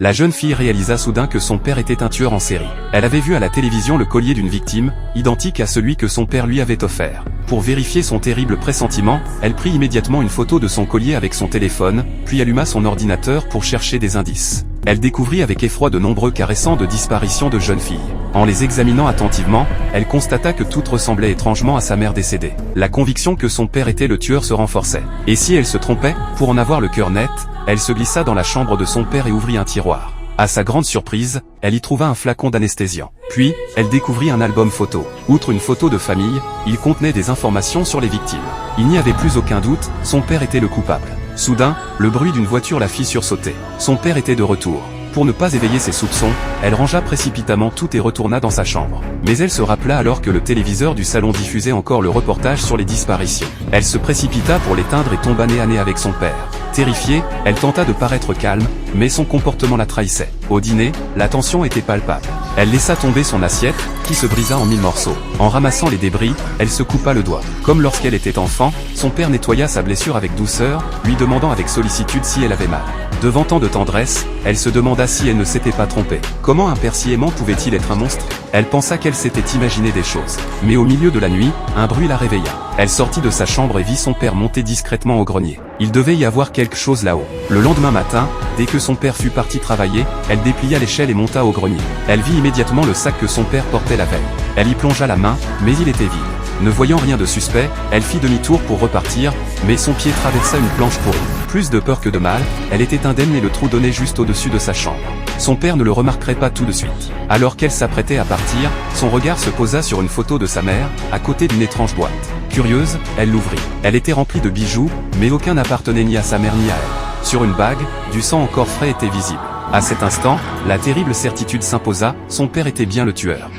La jeune fille réalisa soudain que son père était un tueur en série. Elle avait vu à la télévision le collier d'une victime, identique à celui que son père lui avait offert. Pour vérifier son terrible pressentiment, elle prit immédiatement une photo de son collier avec son téléphone, puis alluma son ordinateur pour chercher des indices. Elle découvrit avec effroi de nombreux cas récents de disparition de jeunes filles. En les examinant attentivement, elle constata que toutes ressemblaient étrangement à sa mère décédée. La conviction que son père était le tueur se renforçait. Et si elle se trompait, pour en avoir le cœur net, elle se glissa dans la chambre de son père et ouvrit un tiroir. À sa grande surprise, elle y trouva un flacon d'anesthésiant. Puis, elle découvrit un album photo. Outre une photo de famille, il contenait des informations sur les victimes. Il n'y avait plus aucun doute, son père était le coupable. Soudain, le bruit d'une voiture la fit sursauter. Son père était de retour. Pour ne pas éveiller ses soupçons, elle rangea précipitamment tout et retourna dans sa chambre. Mais elle se rappela alors que le téléviseur du salon diffusait encore le reportage sur les disparitions. Elle se précipita pour l'éteindre et tomba nez à nez avec son père. Terrifiée, elle tenta de paraître calme, mais son comportement la trahissait. Au dîner, la tension était palpable. Elle laissa tomber son assiette, qui se brisa en 1000 morceaux. En ramassant les débris, elle se coupa le doigt. Comme lorsqu'elle était enfant, son père nettoya sa blessure avec douceur, lui demandant avec sollicitude si elle avait mal. Devant tant de tendresse, elle se demanda si elle ne s'était pas trompée. Comment un père si aimant pouvait-il être un monstre? Elle pensa qu'elle s'était imaginé des choses. Mais au milieu de la nuit, un bruit la réveilla. Elle sortit de sa chambre et vit son père monter discrètement au grenier. Il devait y avoir quelque chose là-haut. Le lendemain matin, dès que son père fut parti travailler, elle déplia l'échelle et monta au grenier. Elle vit immédiatement le sac que son père portait la veille. Elle y plongea la main, mais il était vide. Ne voyant rien de suspect, elle fit demi-tour pour repartir, mais son pied traversa une planche pourrie. Plus de peur que de mal, elle était indemne et le trou donnait juste au-dessus de sa chambre. Son père ne le remarquerait pas tout de suite. Alors qu'elle s'apprêtait à partir, son regard se posa sur une photo de sa mère, à côté d'une étrange boîte. Curieuse, elle l'ouvrit. Elle était remplie de bijoux, mais aucun n'appartenait ni à sa mère ni à elle. Sur une bague, du sang encore frais était visible. À cet instant, la terrible certitude s'imposa, son père était bien le tueur.